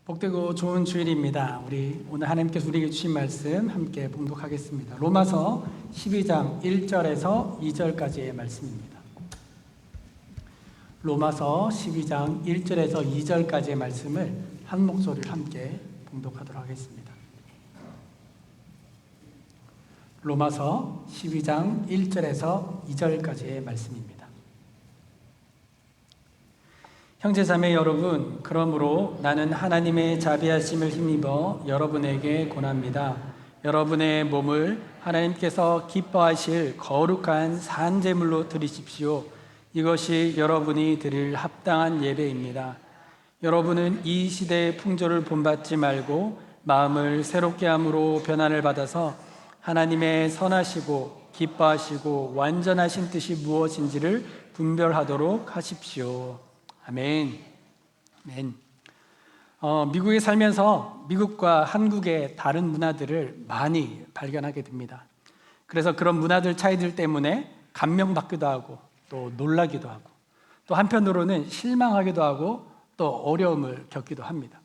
복되고 좋은 주일입니다. 우리 오늘 하나님께서 우리에게 주신 말씀 함께 봉독하겠습니다. 로마서 12장 1절에서 2절까지의 말씀입니다. 로마서 12장 1절에서 2절까지의 말씀을 한 목소리를 함께 봉독하도록 하겠습니다. 로마서 12장 1절에서 2절까지의 말씀입니다. 형제자매 여러분, 그러므로 나는 하나님의 자비하심을 힘입어 여러분에게 권합니다. 여러분의 몸을 하나님께서 기뻐하실 거룩한 산제물로 드리십시오. 이것이 여러분이 드릴 합당한 예배입니다. 여러분은 이 시대의 풍조를 본받지 말고 마음을 새롭게 함으로 변화를 받아서 하나님의 선하시고 기뻐하시고 완전하신 뜻이 무엇인지를 분별하도록 하십시오. 아멘. 아멘. 미국에 살면서 미국과 한국의 다른 문화들을 많이 발견하게 됩니다. 그래서 그런 문화들 차이들 때문에 감명받기도 하고 또 놀라기도 하고 또 한편으로는 실망하기도 하고 또 어려움을 겪기도 합니다.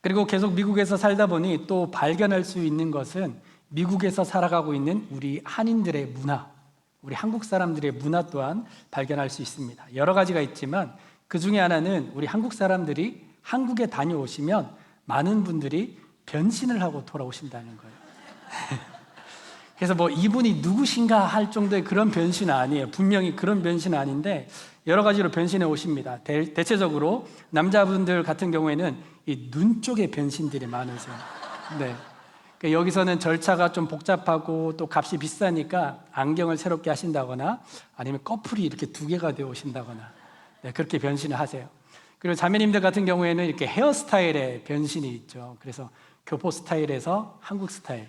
그리고 계속 미국에서 살다 보니 또 발견할 수 있는 것은 미국에서 살아가고 있는 우리 한인들의 문화, 우리 한국 사람들의 문화 또한 발견할 수 있습니다. 여러 가지가 있지만 그 중에 하나는 우리 한국 사람들이 한국에 다녀오시면 많은 분들이 변신을 하고 돌아오신다는 거예요. 그래서 뭐 이분이 누구신가 할 정도의 그런 변신은 아니에요. 분명히 그런 변신은 아닌데 여러 가지로 변신해 오십니다. 대체적으로 남자분들 같은 경우에는 이 눈 쪽에 변신들이 많으세요. 네. 여기서는 절차가 좀 복잡하고 또 값이 비싸니까 안경을 새롭게 하신다거나 아니면 커플이 이렇게 두 개가 되어 오신다거나 그렇게 변신을 하세요. 그리고 자매님들 같은 경우에는 이렇게 헤어스타일의 변신이 있죠. 그래서 교포 스타일에서 한국 스타일.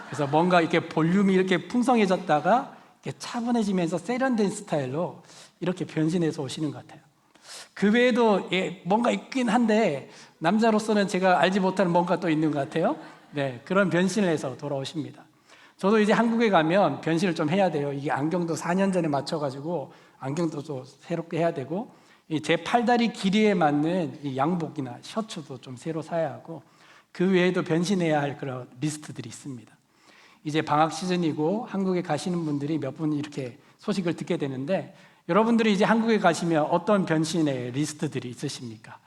그래서 뭔가 이렇게 볼륨이 이렇게 풍성해졌다가 이렇게 차분해지면서 세련된 스타일로 이렇게 변신해서 오시는 것 같아요. 그 외에도 뭔가 있긴 한데 남자로서는 제가 알지 못하는 뭔가 또 있는 것 같아요. 네, 그런 변신을 해서 돌아오십니다. 저도 이제 한국에 가면 변신을 좀 해야 돼요. 이게 안경도 4년 전에 맞춰가지고 안경도 좀 새롭게 해야 되고 제 팔다리 길이에 맞는 이 양복이나 셔츠도 좀 새로 사야 하고 그 외에도 변신해야 할 그런 리스트들이 있습니다. 이제 방학 시즌이고 한국에 가시는 분들이 몇 분 이렇게 소식을 듣게 되는데 여러분들이 이제 한국에 가시면 어떤 변신의 리스트들이 있으십니까?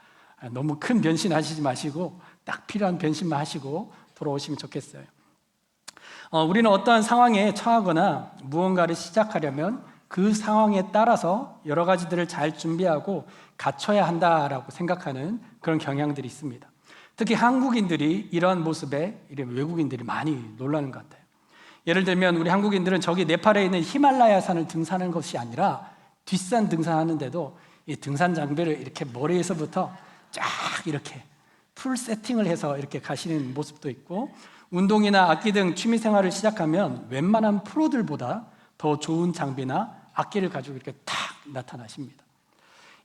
너무 큰 변신 하시지 마시고 딱 필요한 변신만 하시고 돌아오시면 좋겠어요. 우리는 어떠한 상황에 처하거나 무언가를 시작하려면 그 상황에 따라서 여러 가지들을 잘 준비하고 갖춰야 한다라고 생각하는 그런 경향들이 있습니다. 특히 한국인들이 이러한 모습에 외국인들이 많이 놀라는 것 같아요. 예를 들면 우리 한국인들은 저기 네팔에 있는 히말라야 산을 등산하는 것이 아니라 뒷산 등산하는데도 이 등산 장비를 이렇게 머리에서부터 쫙 이렇게 풀 세팅을 해서 이렇게 가시는 모습도 있고 운동이나 악기 등 취미 생활을 시작하면 웬만한 프로들보다 더 좋은 장비나 악기를 가지고 이렇게 탁 나타나십니다.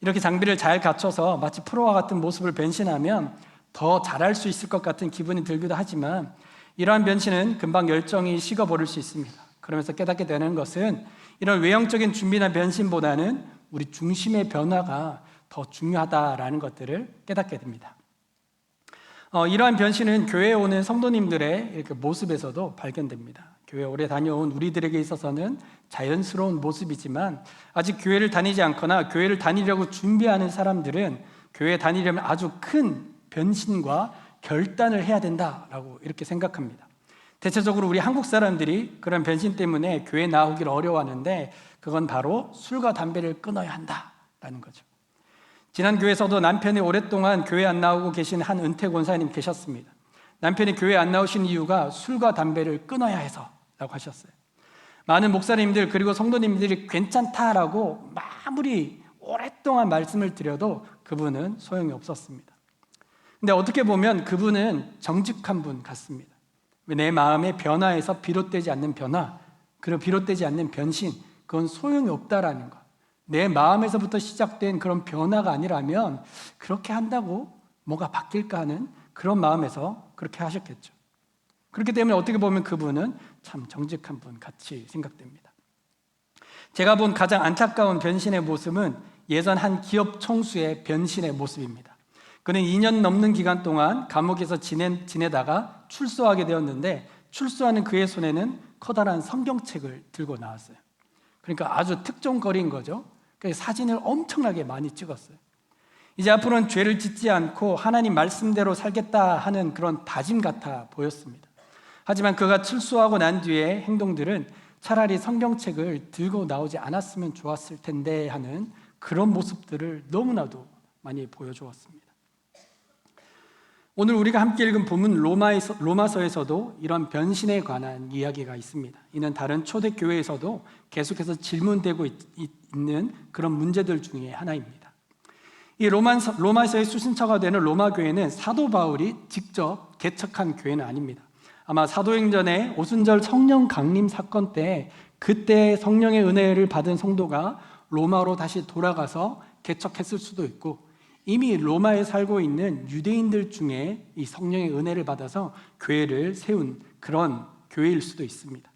이렇게 장비를 잘 갖춰서 마치 프로와 같은 모습을 변신하면 더 잘할 수 있을 것 같은 기분이 들기도 하지만 이러한 변신은 금방 열정이 식어버릴 수 있습니다. 그러면서 깨닫게 되는 것은 이런 외형적인 준비나 변신보다는 우리 중심의 변화가 더 중요하다라는 것들을 깨닫게 됩니다. 이러한 변신은 교회에 오는 성도님들의 이렇게 모습에서도 발견됩니다. 교회 오래 다녀온 우리들에게 있어서는 자연스러운 모습이지만 아직 교회를 다니지 않거나 교회를 다니려고 준비하는 사람들은 교회에 다니려면 아주 큰 변신과 결단을 해야 된다라고 이렇게 생각합니다. 대체적으로 우리 한국 사람들이 그런 변신 때문에 교회에 나오기를 어려워하는데 그건 바로 술과 담배를 끊어야 한다라는 거죠. 지난 교회에서도 남편이 오랫동안 교회 안 나오고 계신 한 은퇴 권사님 계셨습니다. 남편이 교회 안 나오신 이유가 술과 담배를 끊어야 해서라고 하셨어요. 많은 목사님들 그리고 성도님들이 괜찮다라고 아무리 오랫동안 말씀을 드려도 그분은 소용이 없었습니다. 근데 어떻게 보면 그분은 정직한 분 같습니다. 내 마음의 변화에서 비롯되지 않는 변화, 그리고 비롯되지 않는 변신, 그건 소용이 없다라는 것. 내 마음에서부터 시작된 그런 변화가 아니라면 그렇게 한다고 뭐가 바뀔까 하는 그런 마음에서 그렇게 하셨겠죠. 그렇기 때문에 어떻게 보면 그분은 참 정직한 분 같이 생각됩니다. 제가 본 가장 안타까운 변신의 모습은 예전 한 기업 총수의 변신의 모습입니다. 그는 2년 넘는 기간 동안 감옥에서 지내다가 출소하게 되었는데, 출소하는 그의 손에는 커다란 성경책을 들고 나왔어요. 그러니까 아주 특종거리인 거죠. 그래서 사진을 엄청나게 많이 찍었어요. 이제 앞으로는 죄를 짓지 않고 하나님 말씀대로 살겠다 하는 그런 다짐 같아 보였습니다. 하지만 그가 출소하고 난 뒤의 행동들은 차라리 성경책을 들고 나오지 않았으면 좋았을 텐데 하는 그런 모습들을 너무나도 많이 보여주었습니다. 오늘 우리가 함께 읽은 본문 로마서에서도 이런 변신에 관한 이야기가 있습니다. 이는 다른 초대교회에서도 계속해서 질문되고 있는 그런 문제들 중에 하나입니다. 이 로마서의 수신처가 되는 로마 교회는 사도 바울이 직접 개척한 교회는 아닙니다. 아마 사도행전의 오순절 성령 강림 사건 때 그때 성령의 은혜를 받은 성도가 로마로 다시 돌아가서 개척했을 수도 있고, 이미 로마에 살고 있는 유대인들 중에 이 성령의 은혜를 받아서 교회를 세운 그런 교회일 수도 있습니다.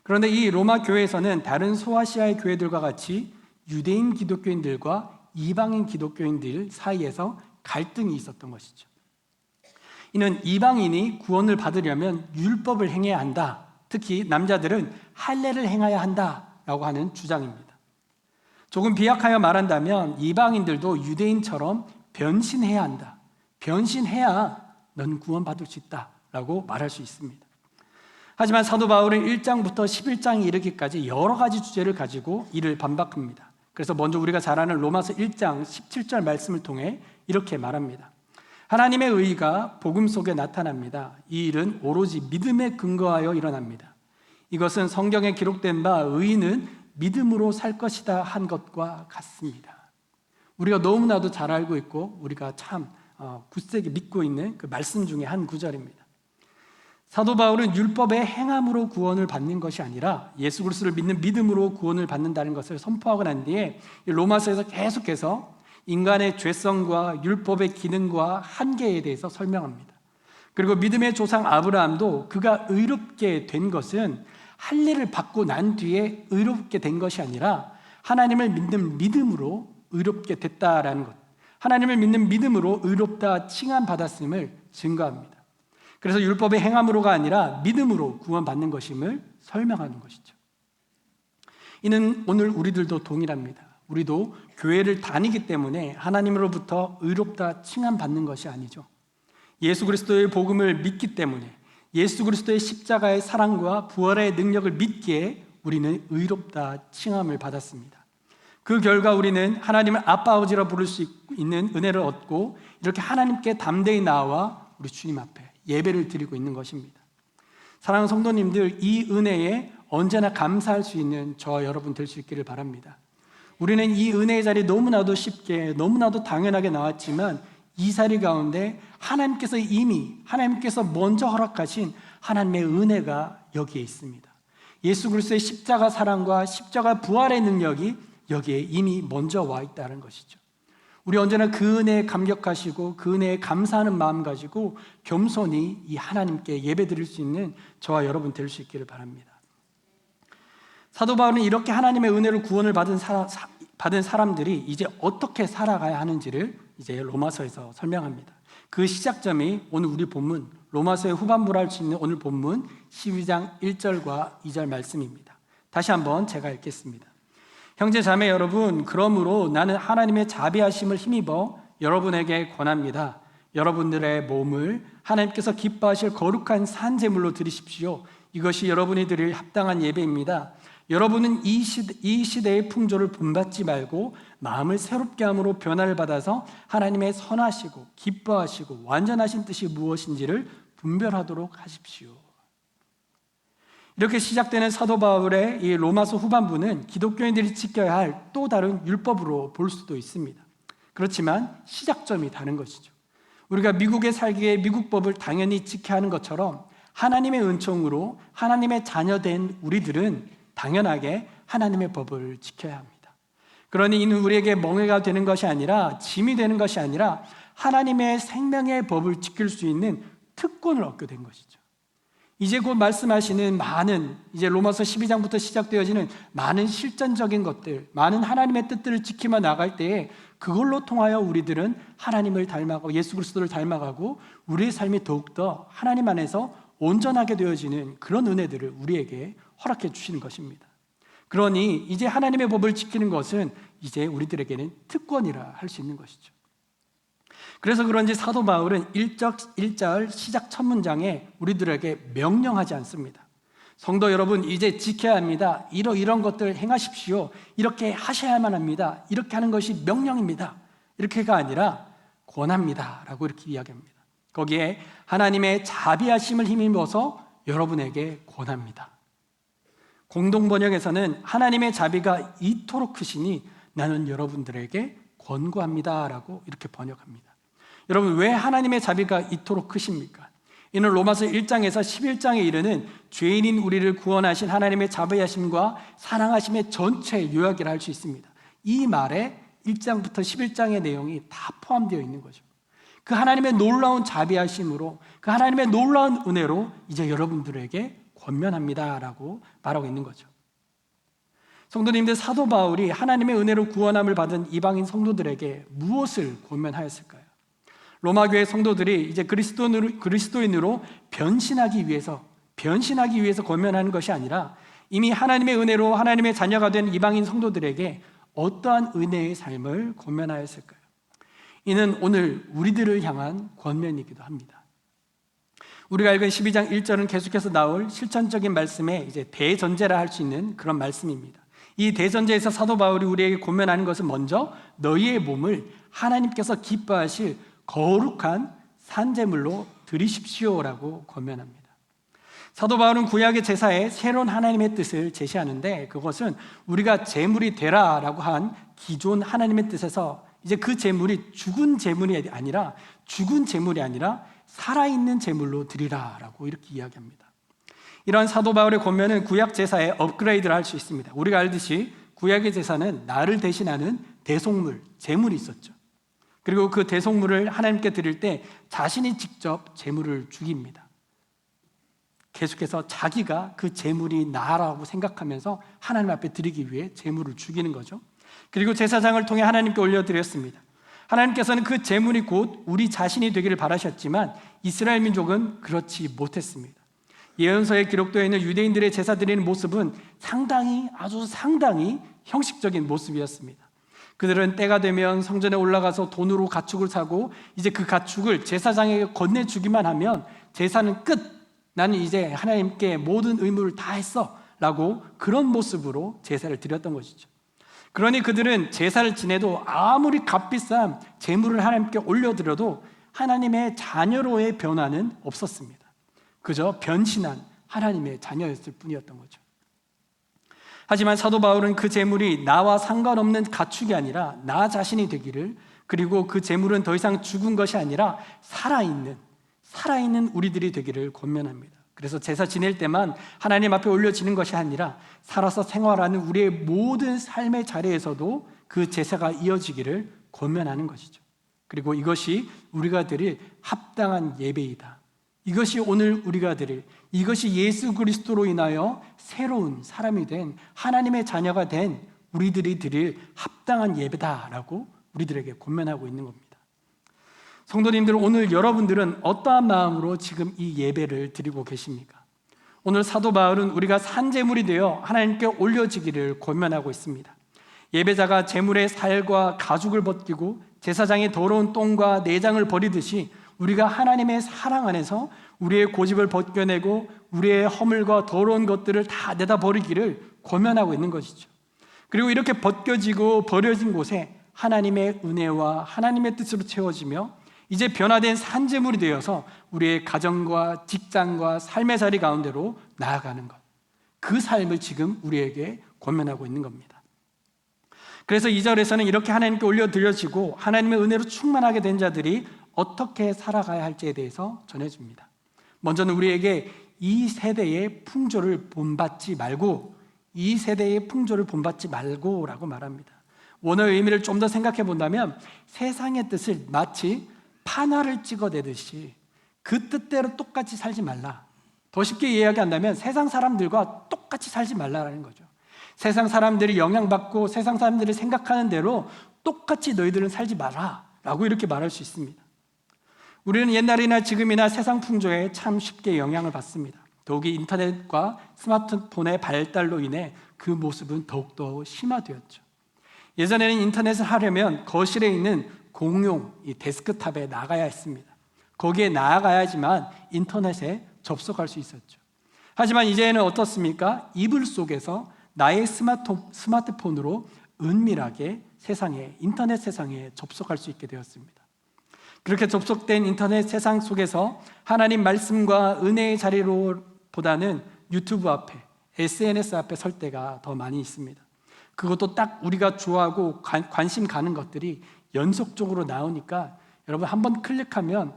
그런데 이 로마 교회에서는 다른 소아시아의 교회들과 같이 유대인 기독교인들과 이방인 기독교인들 사이에서 갈등이 있었던 것이죠. 이는 이방인이 구원을 받으려면 율법을 행해야 한다, 특히 남자들은 할례를 행해야 한다라고 하는 주장입니다. 조금 비약하여 말한다면 이방인들도 유대인처럼 변신해야 한다, 변신해야 넌 구원받을 수 있다라고 말할 수 있습니다. 하지만 사도 바울은 1장부터 11장에 이르기까지 여러 가지 주제를 가지고 이를 반박합니다. 그래서 먼저 우리가 잘 아는 로마서 1장 17절 말씀을 통해 이렇게 말합니다. 하나님의 의의가 복음 속에 나타납니다. 이 일은 오로지 믿음에 근거하여 일어납니다. 이것은 성경에 기록된 바 의인은 믿음으로 살 것이다 한 것과 같습니다. 우리가 너무나도 잘 알고 있고 우리가 참 굳세게 믿고 있는 그 말씀 중에 한 구절입니다. 사도 바울은 율법의 행함으로 구원을 받는 것이 아니라 예수 그리스도를 믿는 믿음으로 구원을 받는다는 것을 선포하고 난 뒤에 로마서에서 계속해서 인간의 죄성과 율법의 기능과 한계에 대해서 설명합니다. 그리고 믿음의 조상 아브라함도 그가 의롭게 된 것은 할례를 받고 난 뒤에 의롭게 된 것이 아니라 하나님을 믿는 믿음으로 의롭게 됐다라는 것, 하나님을 믿는 믿음으로 의롭다 칭함받았음을 증거합니다. 그래서 율법의 행함으로가 아니라 믿음으로 구원받는 것임을 설명하는 것이죠. 이는 오늘 우리들도 동일합니다. 우리도 교회를 다니기 때문에 하나님으로부터 의롭다 칭함받는 것이 아니죠. 예수 그리스도의 복음을 믿기 때문에, 예수 그리스도의 십자가의 사랑과 부활의 능력을 믿기에 우리는 의롭다 칭함을 받았습니다. 그 결과 우리는 하나님을 아빠 아버지라 부를 수 있는 은혜를 얻고 이렇게 하나님께 담대히 나와 우리 주님 앞에 예배를 드리고 있는 것입니다. 사랑하는 성도님들, 이 은혜에 언제나 감사할 수 있는 저와 여러분 될 수 있기를 바랍니다. 우리는 이 은혜의 자리 너무나도 쉽게, 너무나도 당연하게 나왔지만 이 자리 가운데 하나님께서 먼저 허락하신 하나님의 은혜가 여기에 있습니다. 예수 그리스도의 십자가 사랑과 십자가 부활의 능력이 여기에 이미 먼저 와 있다는 것이죠. 우리 언제나 그 은혜에 감격하시고 그 은혜에 감사하는 마음 가지고 겸손히 이 하나님께 예배드릴 수 있는 저와 여러분 될 수 있기를 바랍니다. 사도 바울은 이렇게 하나님의 은혜로 구원을 받은 사람들이 이제 어떻게 살아가야 하는지를 이제 로마서에서 설명합니다. 그 시작점이 오늘 우리 본문, 로마서의 후반부를 할 수 있는 오늘 본문 12장 1절과 2절 말씀입니다. 다시 한번 제가 읽겠습니다. 형제 자매 여러분, 그러므로 나는 하나님의 자비하심을 힘입어 여러분에게 권합니다. 여러분들의 몸을 하나님께서 기뻐하실 거룩한 산제물로 드리십시오. 이것이 여러분이 드릴 합당한 예배입니다. 여러분은 이 시대의 풍조를 본받지 말고 마음을 새롭게 함으로 변화를 받아서 하나님의 선하시고 기뻐하시고 완전하신 뜻이 무엇인지를 분별하도록 하십시오. 이렇게 시작되는 사도 바울의 이 로마서 후반부는 기독교인들이 지켜야 할 또 다른 율법으로 볼 수도 있습니다. 그렇지만 시작점이 다른 것이죠. 우리가 미국에 살기에 미국법을 당연히 지켜야 하는 것처럼 하나님의 은총으로 하나님의 자녀된 우리들은 당연하게 하나님의 법을 지켜야 합니다. 그러니 이는 우리에게 멍해가 되는 것이 아니라, 짐이 되는 것이 아니라 하나님의 생명의 법을 지킬 수 있는 특권을 얻게 된 것이죠. 이제 곧 말씀하시는 많은, 이제 로마서 12장부터 시작되어지는 많은 실전적인 것들, 많은 하나님의 뜻들을 지키며 나갈 때에 그걸로 통하여 우리들은 하나님을 닮아가고 예수 그리스도를 닮아가고 우리의 삶이 더욱더 하나님 안에서 온전하게 되어지는 그런 은혜들을 우리에게 허락해 주시는 것입니다. 그러니 이제 하나님의 법을 지키는 것은 이제 우리들에게는 특권이라 할 수 있는 것이죠. 그래서 그런지 사도 바울은 1절 시작 첫 문장에 우리들에게 명령하지 않습니다. 성도 여러분, 이제 지켜야 합니다. 이런 것들 행하십시오. 이렇게 하셔야만 합니다. 이렇게 하는 것이 명령입니다. 이렇게가 아니라 권합니다 라고 이렇게 이야기합니다. 거기에 하나님의 자비하심을 힘입어서 여러분에게 권합니다. 공동번역에서는 하나님의 자비가 이토록 크시니 나는 여러분들에게 권고합니다 라고 이렇게 번역합니다. 여러분, 왜 하나님의 자비가 이토록 크십니까? 이는 로마서 1장에서 11장에 이르는 죄인인 우리를 구원하신 하나님의 자비하심과 사랑하심의 전체 요약이라 할 수 있습니다. 이 말에 1장부터 11장의 내용이 다 포함되어 있는 거죠. 그 하나님의 놀라운 자비하심으로, 그 하나님의 놀라운 은혜로 이제 여러분들에게 권면합니다 라고 말하고 있는 거죠. 성도님들, 사도 바울이 하나님의 은혜로 구원함을 받은 이방인 성도들에게 무엇을 권면하였을까요? 로마 교회 성도들이 이제 그리스도인으로 변신하기 위해서 권면하는 것이 아니라 이미 하나님의 은혜로 하나님의 자녀가 된 이방인 성도들에게 어떠한 은혜의 삶을 권면하였을까요? 이는 오늘 우리들을 향한 권면이기도 합니다. 우리가 읽은 12장 1절은 계속해서 나올 실천적인 말씀의 이제 대전제라 할 수 있는 그런 말씀입니다. 이 대전제에서 사도 바울이 우리에게 권면하는 것은 먼저 너희의 몸을 하나님께서 기뻐하실 거룩한 산제물로 드리십시오라고 권면합니다. 사도 바울은 구약의 제사에 새로운 하나님의 뜻을 제시하는데 그것은 우리가 제물이 되라라고 한 기존 하나님의 뜻에서 이제 그 제물이 죽은 제물이 아니라 살아있는 제물로 드리라라고 이렇게 이야기합니다. 이러한 사도 바울의 권면은 구약 제사의 업그레이드를 할 수 있습니다. 우리가 알듯이 구약의 제사는 나를 대신하는 대속물, 제물이 있었죠. 그리고 그 대속물을 하나님께 드릴 때 자신이 직접 제물을 죽입니다. 계속해서 자기가 그 제물이 나라고 생각하면서 하나님 앞에 드리기 위해 제물을 죽이는 거죠. 그리고 제사장을 통해 하나님께 올려드렸습니다. 하나님께서는 그 제물이 곧 우리 자신이 되기를 바라셨지만 이스라엘 민족은 그렇지 못했습니다. 예언서에 기록되어 있는 유대인들의 제사 드리는 모습은 아주 상당히 형식적인 모습이었습니다. 그들은 때가 되면 성전에 올라가서 돈으로 가축을 사고 이제 그 가축을 제사장에게 건네주기만 하면 제사는 끝! 나는 이제 하나님께 모든 의무를 다 했어! 라고 그런 모습으로 제사를 드렸던 것이죠. 그러니 그들은 제사를 지내도 아무리 값비싼 제물을 하나님께 올려드려도 하나님의 자녀로의 변화는 없었습니다. 그저 변신한 하나님의 자녀였을 뿐이었던 거죠. 하지만 사도 바울은 그 제물이 나와 상관없는 가축이 아니라 나 자신이 되기를, 그리고 그 제물은 더 이상 죽은 것이 아니라 살아있는 우리들이 되기를 권면합니다. 그래서 제사 지낼 때만 하나님 앞에 올려지는 것이 아니라 살아서 생활하는 우리의 모든 삶의 자리에서도 그 제사가 이어지기를 권면하는 것이죠. 그리고 이것이 우리가 드릴 합당한 예배이다. 이것이 오늘 우리가 드릴, 이것이 예수 그리스도로 인하여 새로운 사람이 된 하나님의 자녀가 된 우리들이 드릴 합당한 예배다라고 우리들에게 권면하고 있는 겁니다. 성도님들, 오늘 여러분들은 어떠한 마음으로 지금 이 예배를 드리고 계십니까? 오늘 사도 바울은 우리가 산제물이 되어 하나님께 올려지기를 권면하고 있습니다. 예배자가 제물의 살과 가죽을 벗기고 제사장이 더러운 똥과 내장을 버리듯이 우리가 하나님의 사랑 안에서 우리의 고집을 벗겨내고 우리의 허물과 더러운 것들을 다 내다 버리기를 권면하고 있는 것이죠. 그리고 이렇게 벗겨지고 버려진 곳에 하나님의 은혜와 하나님의 뜻으로 채워지며 이제 변화된 산제물이 되어서 우리의 가정과 직장과 삶의 자리 가운데로 나아가는 것, 그 삶을 지금 우리에게 권면하고 있는 겁니다. 그래서 2절에서는 이렇게 하나님께 올려드려지고 하나님의 은혜로 충만하게 된 자들이 어떻게 살아가야 할지에 대해서 전해줍니다. 먼저는 우리에게 이 세대의 풍조를 본받지 말고 라고 말합니다. 원어의 의미를 좀 더 생각해 본다면 세상의 뜻을 마치 판화를 찍어내듯이 그 뜻대로 똑같이 살지 말라. 더 쉽게 이야기한다면 세상 사람들과 똑같이 살지 말라는 거죠. 세상 사람들이 영향받고 세상 사람들이 생각하는 대로 똑같이 너희들은 살지 마라 라고 이렇게 말할 수 있습니다. 우리는 옛날이나 지금이나 세상 풍조에 참 쉽게 영향을 받습니다. 더욱이 인터넷과 스마트폰의 발달로 인해 그 모습은 더욱더 심화되었죠. 예전에는 인터넷을 하려면 거실에 있는 공용 이 데스크탑에 나가야 했습니다. 거기에 나아가야지만 인터넷에 접속할 수 있었죠. 하지만 이제는 어떻습니까? 이불 속에서 나의 스마트폰으로 은밀하게 인터넷 세상에 접속할 수 있게 되었습니다. 그렇게 접속된 인터넷 세상 속에서 하나님 말씀과 은혜의 자리로 보다는 유튜브 앞에, SNS 앞에 설 때가 더 많이 있습니다. 그것도 딱 우리가 좋아하고 관심 가는 것들이 연속적으로 나오니까 여러분 한번 클릭하면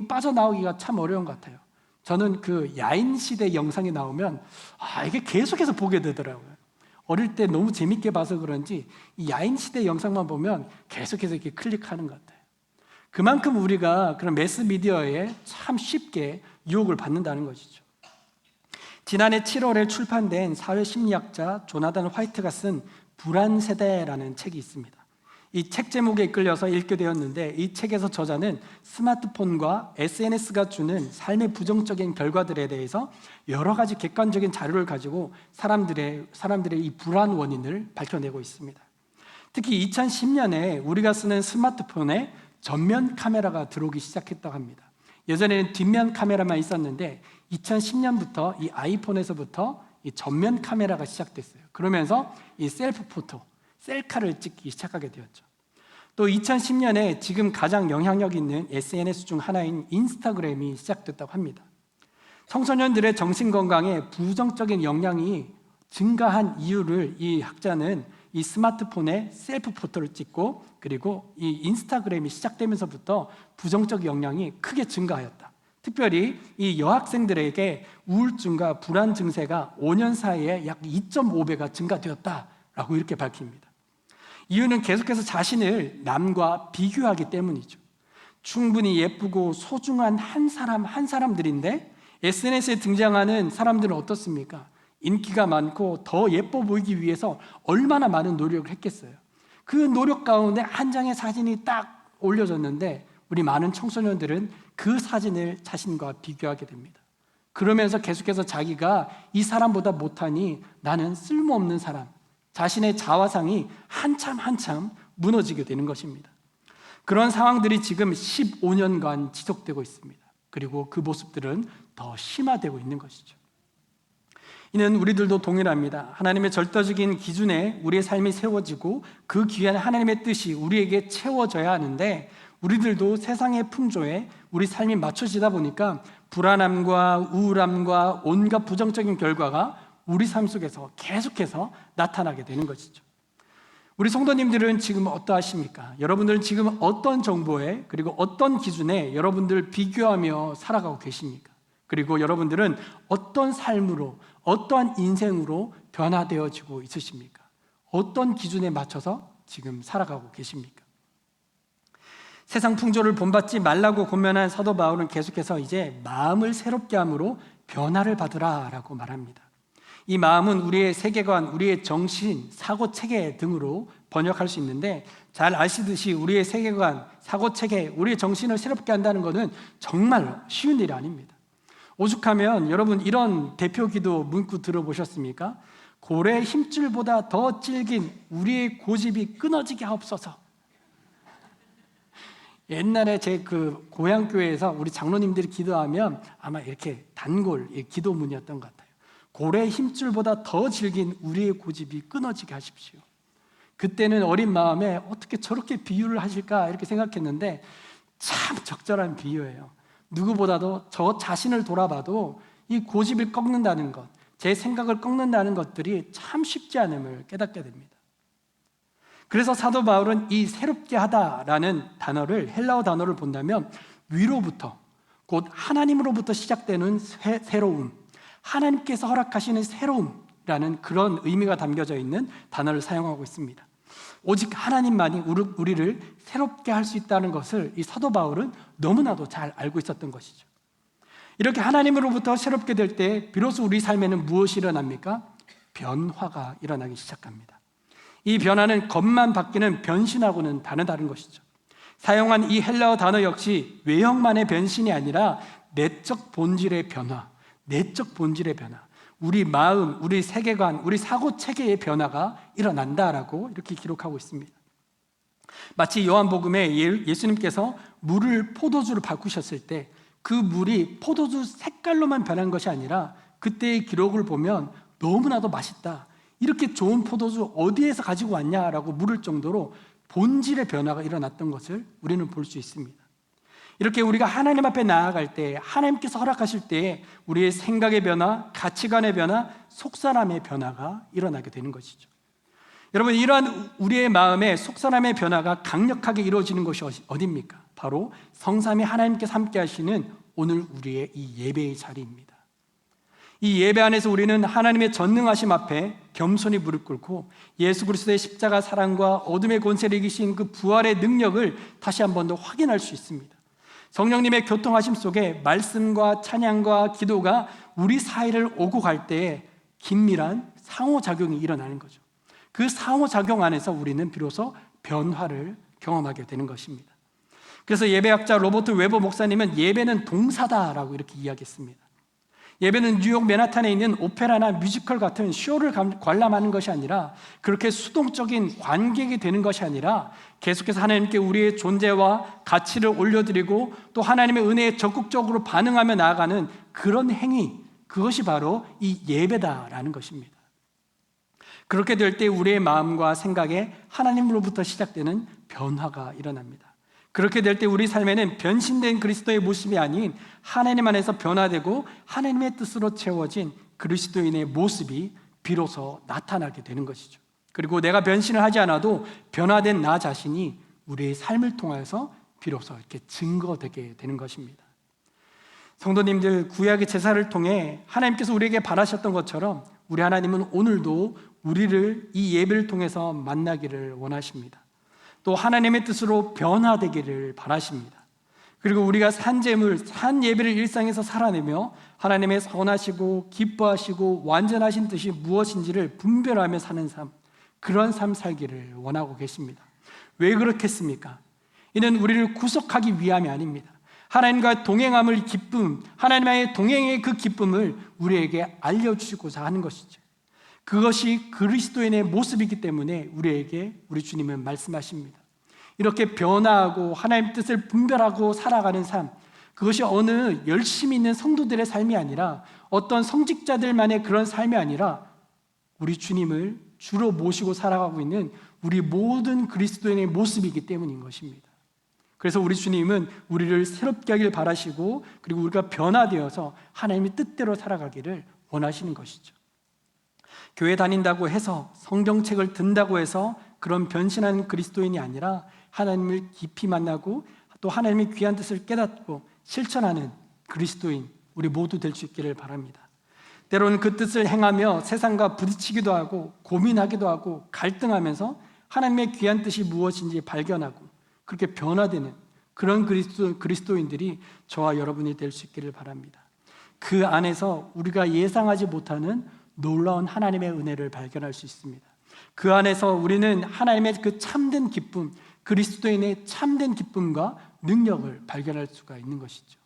빠져나오기가 참 어려운 것 같아요. 저는 그 야인시대 영상이 나오면 이게 계속해서 보게 되더라고요. 어릴 때 너무 재밌게 봐서 그런지 이 야인시대 영상만 보면 계속해서 이렇게 클릭하는 것 같아요. 그만큼 우리가 그런 매스미디어에 참 쉽게 유혹을 받는다는 것이죠. 지난해 7월에 출판된 사회심리학자 조나단 화이트가 쓴 불안 세대라는 책이 있습니다. 이 책 제목에 이끌려서 읽게 되었는데 이 책에서 저자는 스마트폰과 SNS가 주는 삶의 부정적인 결과들에 대해서 여러 가지 객관적인 자료를 가지고 사람들의 이 불안 원인을 밝혀내고 있습니다. 특히 2010년에 우리가 쓰는 스마트폰에 전면 카메라가 들어오기 시작했다고 합니다. 예전에는 뒷면 카메라만 있었는데 2010년부터 이 아이폰에서부터 이 전면 카메라가 시작됐어요. 그러면서 이 셀프 포토, 셀카를 찍기 시작하게 되었죠. 또 2010년에 지금 가장 영향력 있는 SNS 중 하나인 인스타그램이 시작됐다고 합니다. 청소년들의 정신건강에 부정적인 영향이 증가한 이유를 이 학자는 이 스마트폰에 셀프 포토를 찍고 그리고 이 인스타그램이 시작되면서부터 부정적 영향이 크게 증가하였다. 특별히 이 여학생들에게 우울증과 불안 증세가 5년 사이에 약 2.5배가 증가되었다라고 이렇게 밝힙니다. 이유는 계속해서 자신을 남과 비교하기 때문이죠. 충분히 예쁘고 소중한 한 사람들인데 SNS에 등장하는 사람들은 어떻습니까? 인기가 많고 더 예뻐 보이기 위해서 얼마나 많은 노력을 했겠어요. 그 노력 가운데 한 장의 사진이 딱 올려졌는데 우리 많은 청소년들은 그 사진을 자신과 비교하게 됩니다. 그러면서 계속해서 자기가 이 사람보다 못하니 나는 쓸모없는 사람, 자신의 자화상이 한참 무너지게 되는 것입니다. 그런 상황들이 지금 15년간 지속되고 있습니다. 그리고 그 모습들은 더 심화되고 있는 것이죠. 이는 우리들도 동일합니다. 하나님의 절대적인 기준에 우리의 삶이 세워지고 그 귀한 하나님의 뜻이 우리에게 채워져야 하는데 우리들도 세상의 풍조에 우리 삶이 맞춰지다 보니까 불안함과 우울함과 온갖 부정적인 결과가 우리 삶 속에서 계속해서 나타나게 되는 것이죠. 우리 성도님들은 지금 어떠하십니까? 여러분들은 지금 어떤 정보에 그리고 어떤 기준에 여러분들 비교하며 살아가고 계십니까? 그리고 여러분들은 어떤 삶으로 어떠한 인생으로 변화되어지고 있으십니까? 어떤 기준에 맞춰서 지금 살아가고 계십니까? 세상 풍조를 본받지 말라고 권면한 사도 바울은 계속해서 이제 마음을 새롭게 함으로 변화를 받으라라고 말합니다. 이 마음은 우리의 세계관, 우리의 정신, 사고 체계 등으로 번역할 수 있는데 잘 아시듯이 우리의 세계관, 사고 체계, 우리의 정신을 새롭게 한다는 것은 정말 쉬운 일이 아닙니다. 오죽하면 여러분 이런 대표 기도 문구 들어보셨습니까? 고래 힘줄보다 더 질긴 우리의 고집이 끊어지게 하옵소서. 옛날에 제 그 고향 교회에서 우리 장로님들이 기도하면 아마 이렇게 단골 기도문이었던 것 같아요. 고래 힘줄보다 더 질긴 우리의 고집이 끊어지게 하십시오. 그때는 어린 마음에 어떻게 저렇게 비유를 하실까 이렇게 생각했는데 참 적절한 비유예요. 누구보다도 저 자신을 돌아봐도 이 고집을 꺾는다는 것, 제 생각을 꺾는다는 것들이 참 쉽지 않음을 깨닫게 됩니다. 그래서 사도 바울은 이 새롭게 하다라는 단어를 헬라어 단어를 본다면 위로부터 곧 하나님으로부터 시작되는 새로움, 하나님께서 허락하시는 새로움이라는 그런 의미가 담겨져 있는 단어를 사용하고 있습니다. 오직 하나님만이 우리를 새롭게 할 수 있다는 것을 이 사도 바울은 너무나도 잘 알고 있었던 것이죠. 이렇게 하나님으로부터 새롭게 될 때 비로소 우리 삶에는 무엇이 일어납니까? 변화가 일어나기 시작합니다. 이 변화는 겉만 바뀌는 변신하고는 다른 것이죠. 사용한 이 헬라어 단어 역시 외형만의 변신이 아니라 내적 본질의 변화, 우리 마음, 우리 세계관, 우리 사고 체계의 변화가 일어난다라고 이렇게 기록하고 있습니다. 마치 요한복음에 예수님께서 물을 포도주로 바꾸셨을 때 그 물이 포도주 색깔로만 변한 것이 아니라 그때의 기록을 보면 너무나도 맛있다, 이렇게 좋은 포도주 어디에서 가지고 왔냐라고 물을 정도로 본질의 변화가 일어났던 것을 우리는 볼 수 있습니다. 이렇게 우리가 하나님 앞에 나아갈 때, 하나님께서 허락하실 때 우리의 생각의 변화, 가치관의 변화, 속사람의 변화가 일어나게 되는 것이죠. 여러분, 이러한 우리의 마음의 속사람의 변화가 강력하게 이루어지는 것이 어디입니까? 바로 성삼위 하나님께서 함께 하시는 오늘 우리의 이 예배의 자리입니다. 이 예배 안에서 우리는 하나님의 전능하심 앞에 겸손히 무릎 꿇고 예수 그리스도의 십자가 사랑과 어둠의 권세를 이기신 그 부활의 능력을 다시 한 번 더 확인할 수 있습니다. 성령님의 교통하심 속에 말씀과 찬양과 기도가 우리 사이를 오고 갈 때에 긴밀한 상호작용이 일어나는 거죠. 그 상호작용 안에서 우리는 비로소 변화를 경험하게 되는 것입니다. 그래서 예배학자 로버트 웨버 목사님은 예배는 동사다라고 이렇게 이야기했습니다. 예배는 뉴욕 맨하탄에 있는 오페라나 뮤지컬 같은 쇼를 관람하는 것이 아니라, 그렇게 수동적인 관객이 되는 것이 아니라 계속해서 하나님께 우리의 존재와 가치를 올려드리고 또 하나님의 은혜에 적극적으로 반응하며 나아가는 그런 행위, 그것이 바로 이 예배다라는 것입니다. 그렇게 될 때 우리의 마음과 생각에 하나님으로부터 시작되는 변화가 일어납니다. 그렇게 될 때 우리 삶에는 변신된 그리스도의 모습이 아닌 하나님 안에서 변화되고 하나님의 뜻으로 채워진 그리스도인의 모습이 비로소 나타나게 되는 것이죠. 그리고 내가 변신을 하지 않아도 변화된 나 자신이 우리의 삶을 통해서 비로소 이렇게 증거되게 되는 것입니다. 성도님들, 구약의 제사를 통해 하나님께서 우리에게 바라셨던 것처럼 우리 하나님은 오늘도 우리를 이 예배를 통해서 만나기를 원하십니다. 또 하나님의 뜻으로 변화되기를 바라십니다. 그리고 우리가 산 예배를 일상에서 살아내며 하나님의 선하시고 기뻐하시고 완전하신 뜻이 무엇인지를 분별하며 사는 삶, 그런 삶 살기를 원하고 계십니다. 왜 그렇겠습니까? 이는 우리를 구속하기 위함이 아닙니다. 하나님과 동행함을 기쁨, 하나님과의 동행의 그 기쁨을 우리에게 알려주시고자 하는 것이죠. 그것이 그리스도인의 모습이기 때문에 우리에게 우리 주님은 말씀하십니다. 이렇게 변화하고 하나님의 뜻을 분별하고 살아가는 삶, 그것이 어느 열심히 있는 성도들의 삶이 아니라, 어떤 성직자들만의 그런 삶이 아니라 우리 주님을 주로 모시고 살아가고 있는 우리 모든 그리스도인의 모습이기 때문인 것입니다. 그래서 우리 주님은 우리를 새롭게 하길 바라시고, 그리고 우리가 변화되어서 하나님의 뜻대로 살아가기를 원하시는 것이죠. 교회 다닌다고 해서, 성경책을 든다고 해서 그런 변신한 그리스도인이 아니라 하나님을 깊이 만나고 또 하나님의 귀한 뜻을 깨닫고 실천하는 그리스도인, 우리 모두 될 수 있기를 바랍니다. 때로는 그 뜻을 행하며 세상과 부딪히기도 하고 고민하기도 하고 갈등하면서 하나님의 귀한 뜻이 무엇인지 발견하고 그렇게 변화되는 그런 그리스도인들이 저와 여러분이 될 수 있기를 바랍니다. 그 안에서 우리가 예상하지 못하는 놀라운 하나님의 은혜를 발견할 수 있습니다. 그 안에서 우리는 하나님의 그 참된 기쁨, 그리스도인의 참된 기쁨과 능력을 발견할 수가 있는 것이죠.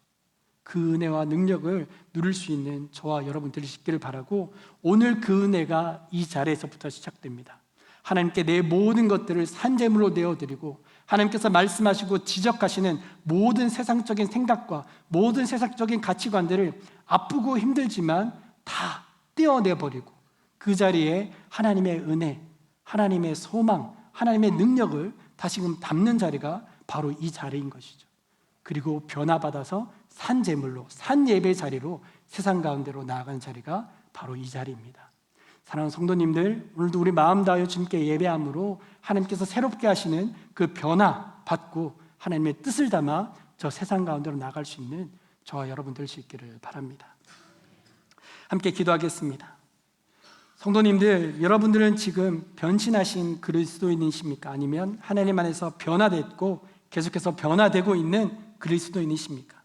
그 은혜와 능력을 누릴 수 있는 저와 여러분 되시기를 바라고, 오늘 그 은혜가 이 자리에서부터 시작됩니다. 하나님께 내 모든 것들을 산제물로 내어드리고 하나님께서 말씀하시고 지적하시는 모든 세상적인 생각과 모든 세상적인 가치관들을 아프고 힘들지만 다 떼어내버리고 그 자리에 하나님의 은혜, 하나님의 소망, 하나님의 능력을 다시금 담는 자리가 바로 이 자리인 것이죠. 그리고 변화받아서 산 제물로, 산 예배 자리로 세상 가운데로 나아가는 자리가 바로 이 자리입니다. 사랑하는 성도님들, 오늘도 우리 마음 다하여 주님께 예배함으로 하나님께서 새롭게 하시는 그 변화 받고 하나님의 뜻을 담아 저 세상 가운데로 나갈 수 있는 저와 여러분 될 수 있기를 바랍니다. 함께 기도하겠습니다. 성도님들, 여러분들은 지금 변신하신 그리스도인이십니까? 아니면 하나님 안에서 변화됐고 계속해서 변화되고 있는 그리스도인이십니까?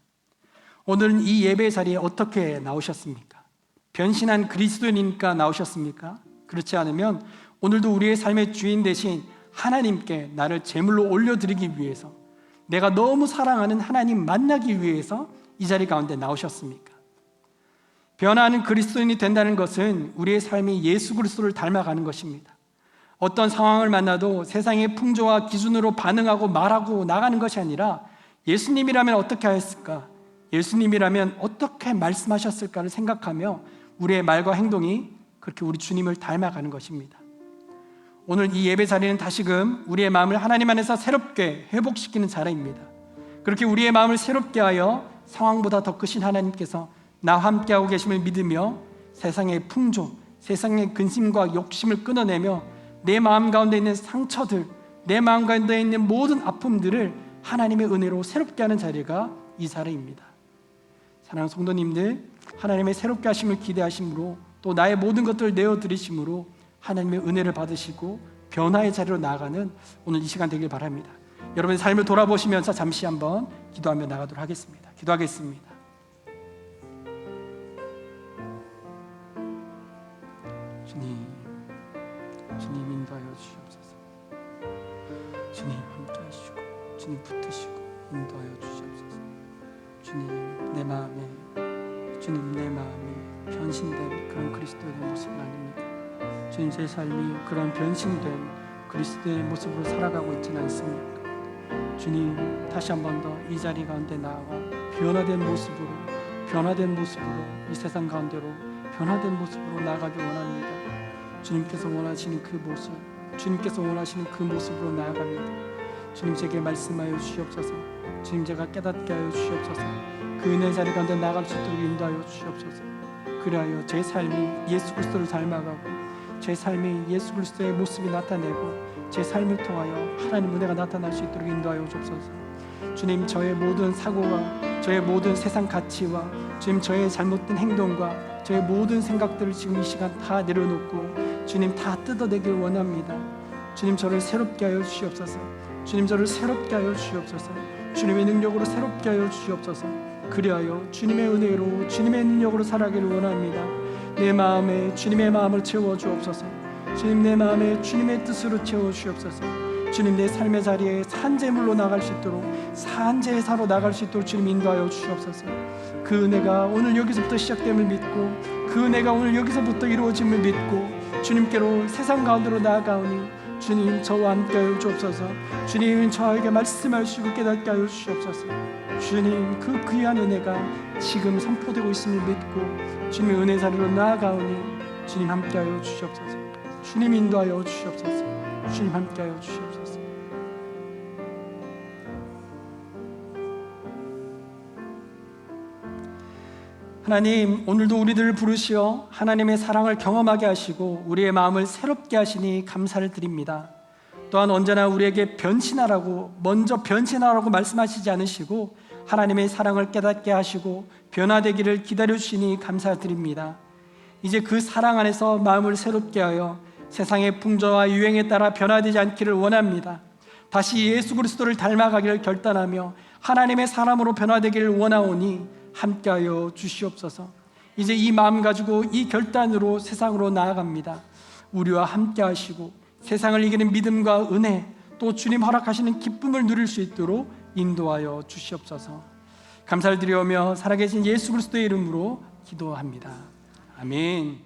오늘은 이 예배 자리에 어떻게 나오셨습니까? 변신한 그리스도인이니까 나오셨습니까? 그렇지 않으면 오늘도 우리의 삶의 주인 대신 하나님께 나를 제물로 올려드리기 위해서, 내가 너무 사랑하는 하나님 만나기 위해서 이 자리 가운데 나오셨습니까? 변화하는 그리스도인이 된다는 것은 우리의 삶이 예수 그리스도를 닮아가는 것입니다. 어떤 상황을 만나도 세상의 풍조와 기준으로 반응하고 말하고 나가는 것이 아니라 예수님이라면 어떻게 하였을까? 예수님이라면 어떻게 말씀하셨을까를 생각하며 우리의 말과 행동이 그렇게 우리 주님을 닮아가는 것입니다. 오늘 이 예배 자리는 다시금 우리의 마음을 하나님 안에서 새롭게 회복시키는 자리입니다. 그렇게 우리의 마음을 새롭게 하여 상황보다 더 크신 하나님께서 나와 함께하고 계심을 믿으며 세상의 풍조, 세상의 근심과 욕심을 끊어내며 내 마음 가운데 있는 상처들, 내 마음 가운데 있는 모든 아픔들을 하나님의 은혜로 새롭게 하는 자리가 이 자리입니다. 사랑하는 성도님들, 하나님의 새롭게 하심을 기대하심으로 또 나의 모든 것들을 내어드리심으로 하나님의 은혜를 받으시고 변화의 자리로 나아가는 오늘 이 시간 되길 바랍니다. 여러분의 삶을 돌아보시면서 잠시 한번 기도하며 나가도록 하겠습니다. 기도하겠습니다. 주님 인도하여 주시옵소서. 주님 함께 하시고 주님 붙으시고 인도하여 주시옵소서. 주님 내 마음이 변신된 그런 그리스도의 모습은 아닙니다. 주님 제 삶이 그런 변신된 그리스도의 모습으로 살아가고 있지는 않습니까? 주님 다시 한 번 더 이 자리 가운데 나와 변화된 모습으로 이 세상 가운데로 변화된 모습으로 나아가길 원합니다. 주님께서 원하시는 그 모습, 주님께서 원하시는 그 모습으로 나아갑니다. 주님 제게 말씀하여 주시옵소서. 주님 제가 깨닫게 하여 주시옵소서. 그 은혜 자리 가운데 나아갈 수 있도록 인도하여 주시옵소서. 그리하여 제 삶이 예수 그리스도를 닮아가고 제 삶이 예수 그리스도의 모습이 나타내고 제 삶을 통하여 하나님 은혜가 나타날 수 있도록 인도하여 주옵소서. 주님 저의 모든 사고와 저의 모든 세상 가치와 주님 저의 잘못된 행동과 저의 모든 생각들을 지금 이 시간 다 내려놓고 주님 다 뜯어내길 원합니다. 주님 저를 새롭게 하여 주시옵소서. 주님 저를 새롭게 하여 주시옵소서. 주님의 능력으로 새롭게 하여 주시옵소서. 그리하여 주님의 은혜로 주님의 능력으로 살아가기를 원합니다. 내 마음에 주님의 마음을 채워 주옵소서. 주님 내 마음에 주님의 뜻으로 채워 주시옵소서. 주님 내 삶의 자리에 산재물로 나갈 수 있도록 산재사로 나갈 수 있도록 주님 인도하여 주시옵소서. 그 은혜가 오늘 여기서부터 시작됨을 믿고 그 은혜가 오늘 여기서부터 이루어짐을 믿고 주님께로 세상 가운데로 나아가오니 주님 저와 함께하여 주옵소서. 주님 저에게 말씀하시고 깨닫게 하여 주시옵소서. 주님 그 귀한 은혜가 지금 선포되고 있음을 믿고 주님의 은혜 자리로 나아가오니 주님 함께하여 주시옵소서. 주님 인도하여 주시옵소서. 주님 함께하여 주시옵소서. 하나님 오늘도 우리들을 부르시어 하나님의 사랑을 경험하게 하시고 우리의 마음을 새롭게 하시니 감사를 드립니다. 또한 언제나 우리에게 먼저 변신하라고 말씀하시지 않으시고 하나님의 사랑을 깨닫게 하시고 변화되기를 기다려주시니 감사드립니다. 이제 그 사랑 안에서 마음을 새롭게 하여 세상의 풍조와 유행에 따라 변화되지 않기를 원합니다. 다시 예수 그리스도를 닮아가기를 결단하며 하나님의 사람으로 변화되기를 원하오니 함께하여 주시옵소서. 이제 이 마음 가지고 이 결단으로 세상으로 나아갑니다. 우리와 함께하시고 세상을 이기는 믿음과 은혜 또 주님 허락하시는 기쁨을 누릴 수 있도록 인도하여 주시옵소서. 감사를 드리오며 살아계신 예수 그리스도의 이름으로 기도합니다. 아멘.